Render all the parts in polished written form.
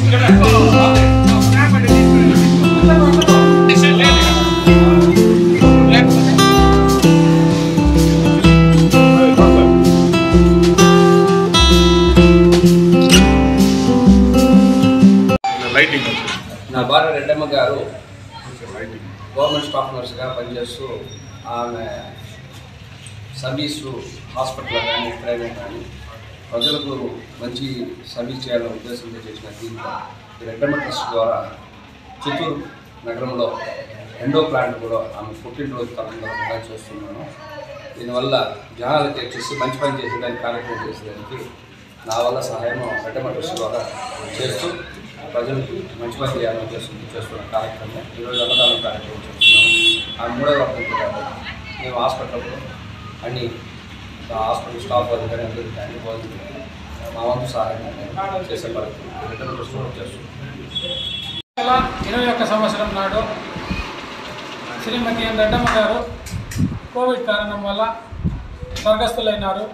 నా భార్య రెడ్డమ్మ గారు గవర్నమెంట్ స్టాఫ్ నర్సుగా పనిచేస్తూ ఆమె సర్వీసు హాస్పిటల్లో కానీ ఎక్కడైనా కానీ ప్రజలకు మంచి సర్వీస్ చేయాలనే ఉద్దేశంతో చేసిన దీంట్లో రెడ్డమ్మ ట్రస్ట్ ద్వారా చిత్తూరు నగరంలో రెండో ప్లాంట్ కూడా ఆమె పుట్టినరోజు తప్పకుండా చేస్తున్నాను. దీనివల్ల జనాలకి వచ్చేసి మంచి పని చేసేదానికి కార్యక్రమం చేసేదానికి నా వల్ల సహాయం రెడ్డమ్మ ట్రస్ట్ ద్వారా చేస్తూ ప్రజలకు మంచి పని చేయాలని చేస్తున్న కార్యక్రమం ఈరోజు అన్నదానం కార్యక్రమం చేస్తున్నాము. ఆ మూడవ వర్గంతో కాబట్టి మేము హాస్పిటల్లో అన్ని హాస్పిటల్ స్టాఫ్ కానీ అందరికీ కానీ మా వంతు సహాయం చేసే కార్యక్రమం రెడ్డమ్మ ట్రస్ట్ కూడా చేస్తున్నాం. 2021 సంవత్సరం నాడు శ్రీమతి ఎన్ రెడ్డమ్మ గారు కోవిడ్ కారణం వల్ల స్వర్గస్థులైనారు.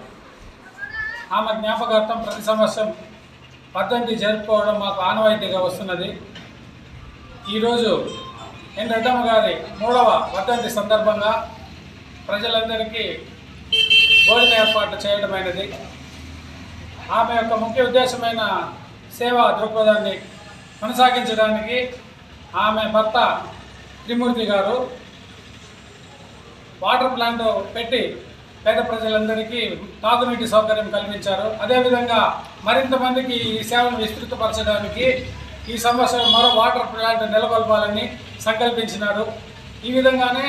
ఆమె జ్ఞాపకార్థం ప్రతి సంవత్సరం వర్ధంతి జరుపుకోవడం మాకు ఆనవాయితీగా వస్తున్నది. ఈరోజు ఎన్ రెడ్డమ్మ గారి 3వ వర్ధంతి సందర్భంగా ప్రజలందరికీ భోజన ఏర్పాట్లు చేయడమైనది. ఆమె యొక్క ముఖ్య ఉద్దేశమైన సేవా దృక్పథాన్ని కొనసాగించడానికి ఆమె భర్త త్రిమూర్తి గారు వాటర్ ప్లాంట్ పెట్టి పేద ప్రజలందరికీ తాగునీటి సౌకర్యం కల్పించారు. అదేవిధంగా మరింత మందికి ఈ సేవను విస్తృతపరచడానికి ఈ సంవత్సరం మరో వాటర్ ప్లాంట్ నెలకొల్పాలని సంకల్పించినారు. ఈ విధంగానే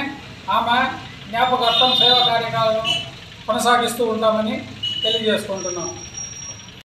ఆమె జ్ఞాపకార్థం సేవా కార్యక్రమాలను కొనసాగిస్తూ ఉంటామని తెలియజేసుకుంటున్నాం.